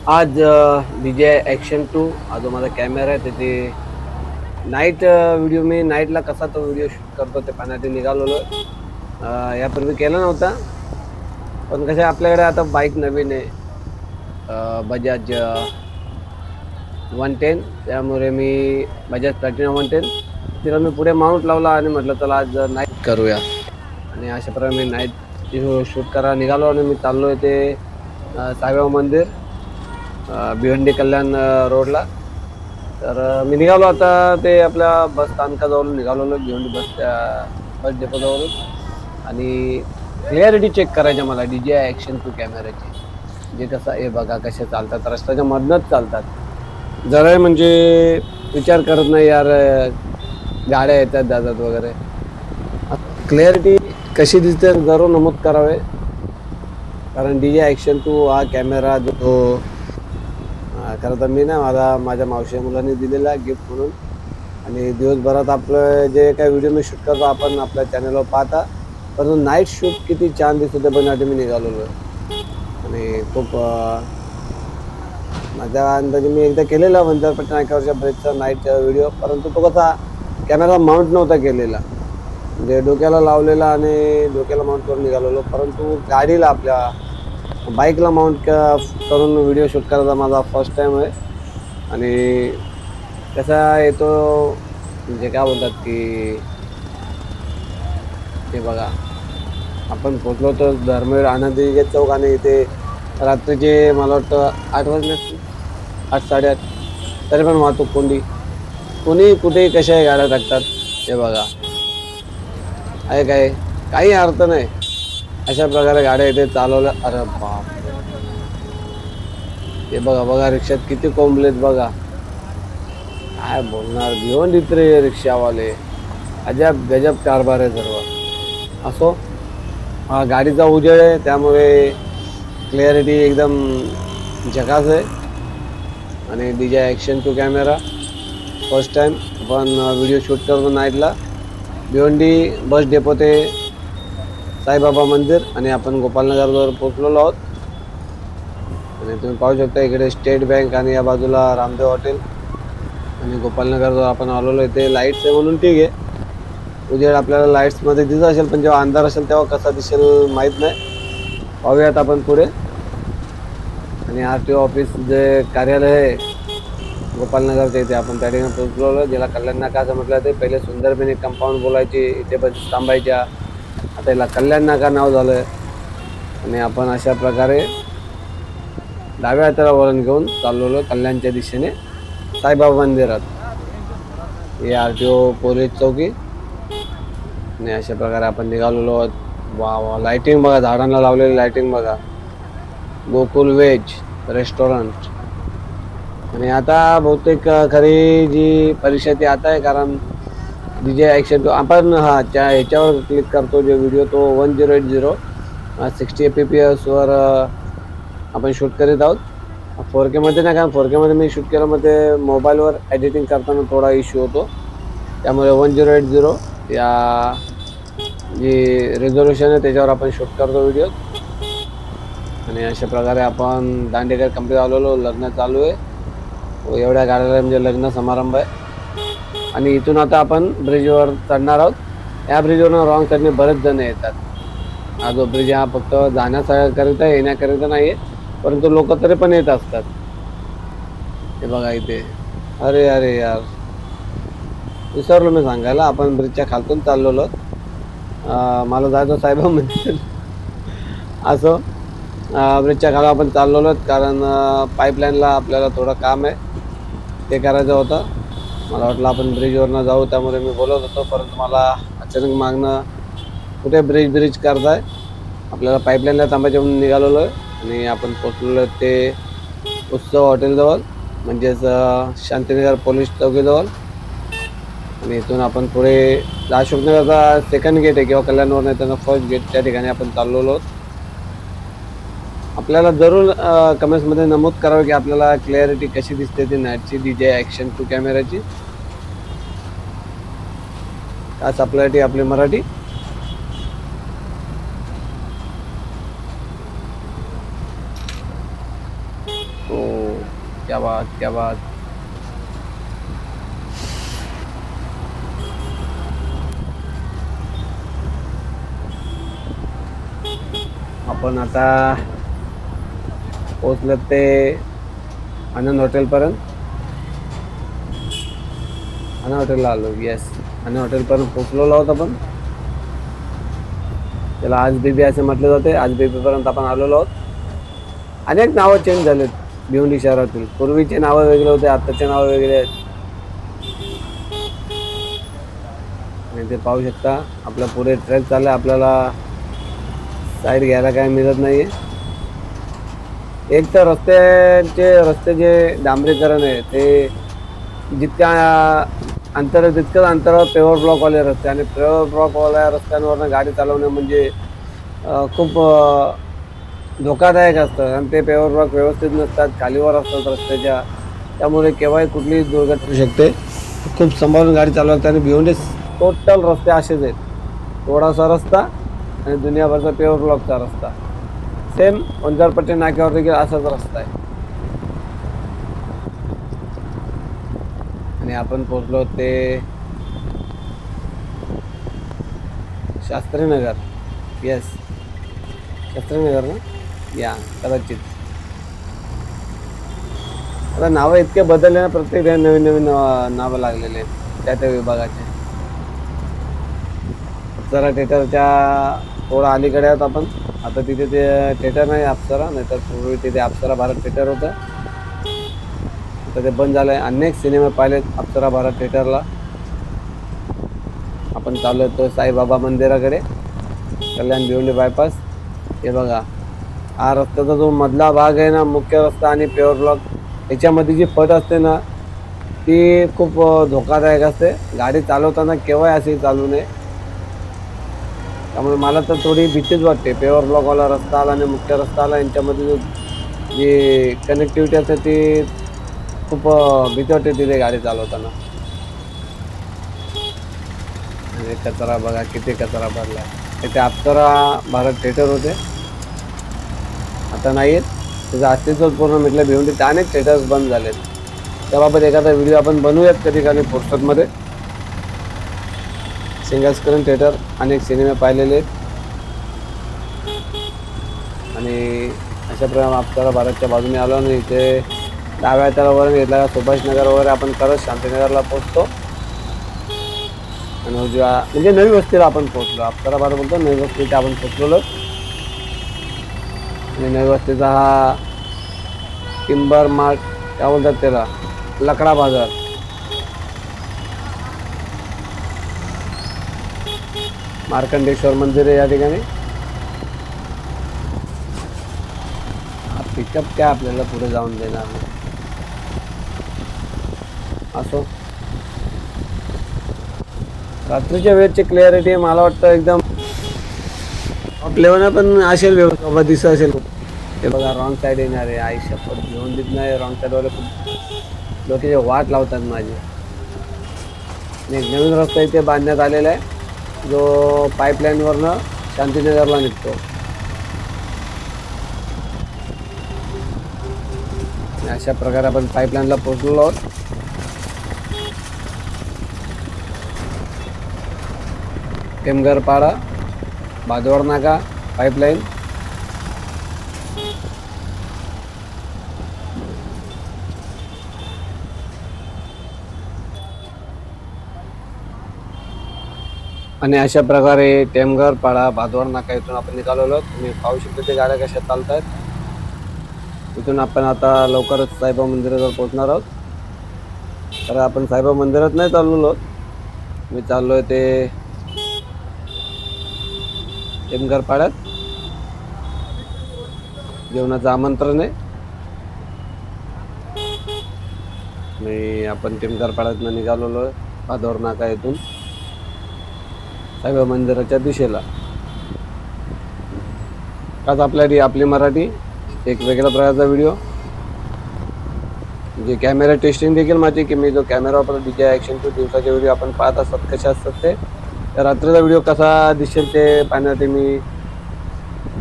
आज DJI Action 2 हा जो माझा कॅमेरा आहे त्याची नाईट व्हिडिओ मी नाईटला कसा तो व्हिडिओ शूट करतो ते पाहण्यासाठी निघालेलो. यापूर्वी केला नव्हता, पण कसं आपल्याकडे आता बाईक नवीन आहे, बजाज 110. त्यामुळे मी बजाज प्लॅटिना 110 तिला मी पुढे माउंट लावला आणि म्हटलं चला आज नाईट करूया. आणि अशा प्रकारे मी नाईट शूट करायला निघालो आणि मी चाललोय ते साईबाबा मंदिर, भिवंडी कल्याण रोडला. तर मी निघालो आता ते आपल्या बस स्थानकाजवळून निघालेलो, भिवंडी बस डेपोजवळून. आणि क्लिअरिटी चेक करायची मला DJI Action 2 कॅमेऱ्याची. म्हणजे कसं हे बघा कसे चालतात, रस्त्याच्या मधनच चालतात. जरा म्हणजे विचार करत नाही यार, गाड्या येतात जातात वगैरे. क्लिअरिटी कशी दिसते जरूर नमूद करावे, कारण DJI Action 2 हा कॅमेरा जो खरं तर मी ना माझ्या मावशी मुलांनी दिलेला गिफ्ट म्हणून. आणि दिवसभरात आपलं जे काही व्हिडिओ मी शूट करतो आपण आपल्या चॅनलवर पाहता, परंतु नाईट शूट किती छान दिसतो ते बघण्यासाठी मी निघालेलो आहे. आणि खूप माझ्या अंदाजे मी एकदा केलेला वंजारपेठ नाक्यावरच्या ब्रिजचा नाईट व्हिडिओ, परंतु तो कसा कॅमेरा माउंट नव्हता केलेला, म्हणजे डोक्याला लावलेला आणि डोक्याला माउंट करून निघालेलो. परंतु गाडीला आपल्या बाईकला माउंट करून व्हिडिओ शूट करायचा माझा फर्स्ट टाईम आहे. आणि कसा येतो म्हणजे काय बोलतात की ते बघा, आपण पोचलो तर धर्मवीर आनंदी चौक, आणि इथे रात्रीचे मला वाटतं 8 वाजले असतील, 8 साडेआठ. तरी पण वाहतूक कोंडी, कोणी कुठेही कशाही गाड्या टाकतात. हे बघा आहे काय, काही अर्थ नाही अशा प्रकारे गाड्या इथे चालवल्या. अरे बापरे, हे बघा बघा रिक्षात किती कोंबलेत बघा. काय बोलणार, भिवंडीत रे रिक्षावाले, अजब गजब कारभार आहे सर्व. असो, हा गाडीचा उजेड आहे त्यामुळे क्लिअरिटी एकदम झकास आहे. आणि DJI Action 2 camera first time आपण व्हिडिओ शूट करतो नाईटला. भिवंडी बस डेपो ते साईबाबा मंदिर, आणि आपण गोपालनगरवर पोचलेलो आहोत. आणि तुम्ही पाहू शकता इकडे स्टेट बँक आणि या बाजूला रामदेव हॉटेल. आणि गोपालनगरवर आपण आलेलो आहे, ते लाईट्स आहे म्हणून ठीक आहे, उजेड आपल्याला लाईट्समध्ये दिसत असेल, पण जेव्हा अंधार असेल तेव्हा कसा दिसेल माहीत नाही. पाहूयात आपण पुढे. आणि RTO ऑफिस जे कार्यालय आहे गोपालनगरच्या इथे आपण त्या ठिकाणी पोहोचलो, ज्याला कल्याण नाका असं म्हटलं जाते. पहिले सुंदरबनी कंपाऊंड बोलायची, इथे बस थांबायच्या, आता याला कल्याण नाका नाव झालं आहे. आणि आपण अशा प्रकारे डाव्या हाताला वळण घेऊन चाललेलो कल्याणच्या दिशेने साईबाबा मंदिरात. हे RTO पोलीस चौकी. आणि अशा प्रकारे आपण निघालेलो आहोत. वा वा, लाइटिंग बघा, झाडांना लावलेली लाइटिंग बघा. Gokul veg restaurant. आणि आता बहुतेक खरी जी परीक्षा ती आता आहे, कारण DJI Action 2 आपण ह्याच्यावर क्लिक करतो जो व्हिडिओ तो 1080 60 fps वर आपण शूट करीत आहोत. 4K मध्ये नाही, कारण 4K मध्ये मी शूट केलं, मध्ये मोबाईलवर एडिटिंग करताना थोडा इश्यू होतो. त्यामुळे 1080 या जी रेझोल्युशन आहे त्याच्यावर आपण शूट करतो व्हिडिओ. आणि अशा प्रकारे आपण दांडेकर कंपनी आलेलो, लग्न चालू आहे व एवढ्या गाड्याला म्हणजे लग्न समारंभ आहे. आणि इथून आता आपण ब्रिजवर चढणार आहोत. या ब्रिजवरून रॉंग साईडने बरेच जण येतात. हा जो ब्रिज हा फक्त जाण्याकरिता येण्याकरिता नाही आहे, परंतु लोक तरी पण येत असतात. हे बघा इथे, अरे अरे यार विसरलो मी सांगायला, आपण ब्रिजच्या खालतून चाललेलो. मला जायचं साईबाबा मंदिर. असो, ब्रिजच्या खाली आपण चाललेलो कारण पाईपलाईनला आपल्याला थोडं काम आहे, ते करायचं होतं. मला वाटलं आपण ब्रिजवरनं जाऊ, त्यामुळे मी बोलत होतो, परंतु मला अचानक मागणं कुठे ब्रिज करताय, आपल्याला पाईपलाईनला थांबायच्या म्हणून निघालेलो आहे. आणि आपण पोचलेलो ते उत्सव हॉटेलजवळ, म्हणजेच शांतीनगर पोलीस चौकीजवळ. आणि इथून आपण पुढे अशोकनगरचा सेकंड गेट आहे किंवा कल्याणवर येताना फर्स्ट गेट, त्या ठिकाणी आपण चाललेलो आहोत. आपल्याला जरूर कमेंट्समध्ये नमूद करावे की आपल्याला क्लिअरिटी कशी दिसते ती नाईटची DJI Action 2 कॅमेऱ्याची. खास आपल्यासाठी आपली मराठी. तो क्या बात क्या बात. आपण आता पोचलो ते आनंद हॉटेलपर्यंत. आनंद हॉटेलला आलो. येस, आनंद हॉटेलपर्यंत पोचलेलो आहोत आपण. त्याला आज बेबी असे म्हटले जाते. आज बेबीपर्यंत आपण आलेलो आहोत. अनेक नावं चेंज झालेत भिवंडी शहरातील. पूर्वीचे नावं वेगळे होते, आत्ताचे नावं वेगळे आहेत. आणि ते पाहू शकता आपला पुढे ट्रेक चालला. आपल्याला साईड घ्यायला काय मिळत नाहीये. एक तर रस्ते जे डांबरीकरण आहे ते जितक्या अंतर तितकंच अंतरावर पेवर ब्लॉकवाले रस्ते, आणि पेवर ब्लॉकवाल्या रस्त्यांवरनं गाडी चालवणं म्हणजे खूप धोकादायक असतं. आणि ते पेवर ब्लॉक व्यवस्थित नसतात, खालीवर असतात रस्त्याच्या, त्यामुळे केव्हाही कुठलीही दुर्घटना होऊ शकते. खूप सांभाळून गाडी चालवायला. आणि भिवंडी टोटल रस्ते असेच आहेत. थोडासा रस्ता आणि दुनियाभरचा पेवर ब्लॉकचा रस्ता. सेम वंजारपट्टी नाक्यावर देखील असाच रस्ता आहे. आणि आपण पोचलो ते शास्त्रीनगर. येस, शास्त्रीनगर ना, या कदाचित. आता नावं इतके बदलले ना, प्रत्येक नवीन नवीन नावं लागलेले आहेत त्या विभागाचे. अप्सरा थिएटरच्या थोडं अलीकडे आहोत आपण. आता तिथे ते थिएटर नाही अप्सरा, नाही तर पूर्वी तिथे अप्सरा भारत थिएटर होतं. आता ते बंद झालं आहे. अनेक सिनेमे पाहिलेत अप्सरा भारत थिएटरला. आपण चालू येतो साईबाबा मंदिराकडे, कल्याण भिवंडी बायपास. हे बघा, हा रस्त्याचा जो मधला भाग आहे ना, मुख्य रस्ता आणि पेवर ब्लॉक, याच्यामध्ये जी फट असते ना, ती खूप धोकादायक असते. गाडी चालवताना केव्हाही अशी चालू नये. त्यामुळे मला तर थोडी भीतीच वाटते. पेवर ब्लॉकवाला रस्ता आला आणि मुख्य रस्ता आला, यांच्यामध्ये जी कनेक्टिव्हिटी असते ती खूप भीती वाटते तिथे गाडी चालवताना. आणि कचरा बघा, किती कचरा भरला. इथे अप्सरा भारत थिएटर होते, आता नाही आहेत. त्याचं अस्तित्व पूर्ण मिटलं. भिवंडीत अनेक थिएटर्स बंद झालेत. त्याबाबत एखादा व्हिडिओ आपण बनवूयात कधी कधी फुर्सतमध्ये. सिंगल स्क्रीन थिएटर, अनेक सिनेमे पाहिलेले आहेत. आणि अशा प्रकारे अप्सरा भारतच्या बाजूने आलो आणि इथे डाव्या हाताला वरून घेतला सुभाषनगर वगैरे आपण करत शांतीनगरला पोचतो. आणि उजव्या म्हणजे नवी वस्तीला आपण पोचलो. अप्सरा भारत बोलतो, नवी वस्तीला आपण पोचलेलो. आणि नवी वस्तीचा हा टिंबर मार्ट काय बोलतात त्याला, लकडा बाजार. मार्कंडेश्वर मंदिर आहे या ठिकाणी. पिकअप काय आपल्याला पुढे जाऊन देणार नाही. असो, रात्रीच्या वेळची क्लिअरिटी मला वाटतं एकदम आपल्यावर पण असेल, व्यवस्था दिसत असेल. ते बघा रॉंग साईड येणार आहे. आई शपथ, घेऊन देत नाही. रॉंग साईडवाले खूप लोकांचे वाट लावतात माझी. एक नवीन रस्ता इथे बांधण्यात आलेला आहे, जो पाईपलाईनवरनं शांतीनगरला निघतो. अशा प्रकारे आपण पाईपलाईनला पोहोचलेलो आहोत. टेमघरपाडा, भादवड नाका, पाईपलाईन. आणि अशा प्रकारे टेमघरपाडा, भादवड नाका इथून आपण निघालेलो आहोत. तुम्ही पाहू शकता ते गाड्या कशा चालत आहेत. इथून आपण आता लवकरच साईबाबा मंदिराजवळ पोहोचणार आहोत. तर आपण साईबाबा मंदिरात नाही चाललेलो आहोत. मी चाललो आहे ते टेमघरपाड्यात. जेवणाचं आमंत्रण आहे. मी आपण टेमघरपाड्यातनं निघालेलो आहे भादवड नाका इथून साईबाबा मंदिराच्या दिशेला. आज आपली मराठी एक वेगळ्या प्रकारचा व्हिडिओ, म्हणजे कॅमेरा टेस्टिंग देखील माझी, की मी जो कॅमेरा वापरतो DJI Action 2 दिवसाचे व्हिडिओ आपण पाहत असतात कसे असतात ते. तर रात्रीचा व्हिडिओ कसा दिसेल ते पाहण्यासाठी मी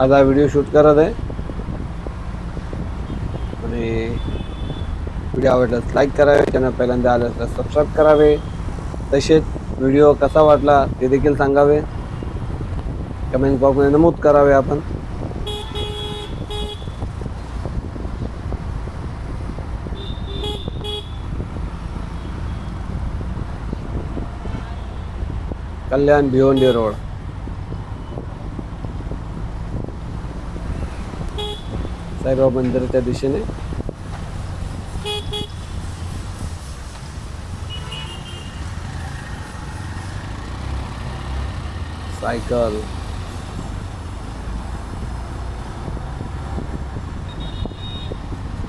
आज हा व्हिडिओ शूट करत आहे. आणि व्हिडिओ आवडल्यास लाईक करावे, चॅनल पहिल्यांदा आल्यास तर सबस्क्राईब करावे. तसेच व्हिडिओ कसा वाटला ते देखील सांगावे, कमेंट बॉक्समध्ये नमूद करावे. आपण कल्याण भिवंडी रोड, साईबाबा मंदिराच्या दिशेने. Cycle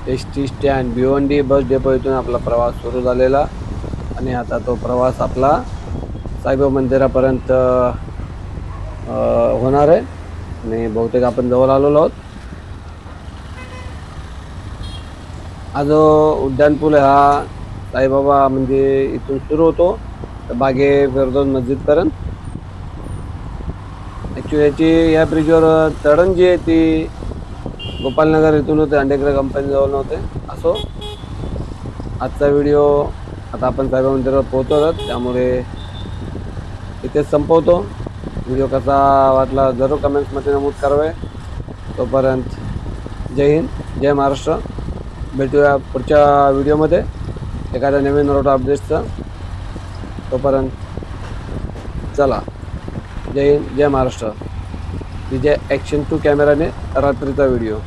ST stand Bhiwandi bus depot इथून आपला प्रवास सुरू झालेला आणि आता तो प्रवास आपला साईबाबा मंदिरापर्यंत होणार आहे आणि बहुतेक आपण जवळ आलेलो आहोत. हा जो उड्डाणपूल आहे हा साईबाबा म्हणजे इथून सुरू होतो तर बागे फिरदौस मस्जिदपर्यंत. ॲक्च्युली याची या ब्रिजवर चढण जी आहे ती गोपालनगर इथून होते, अंडेकर कंपनी जवळ नव्हते. असो, आजचा व्हिडिओ आता आपण साईबाबा मंदिरावर पोहोचतो आहोत त्यामुळे इथेच संपवतो. व्हिडिओ कसा वाटला जरूर कमेंट्समध्ये नमूद करावे. तोपर्यंत जय हिंद, जय महाराष्ट्र. भेटूया पुढच्या व्हिडिओमध्ये एखाद्या नवीन रोड अपडेट्सचं. तोपर्यंत चला, जय हिंद, जय महाराष्ट्र. विजय ॲक्शन 2 कॅमेराने रात्रीचा व्हिडिओ.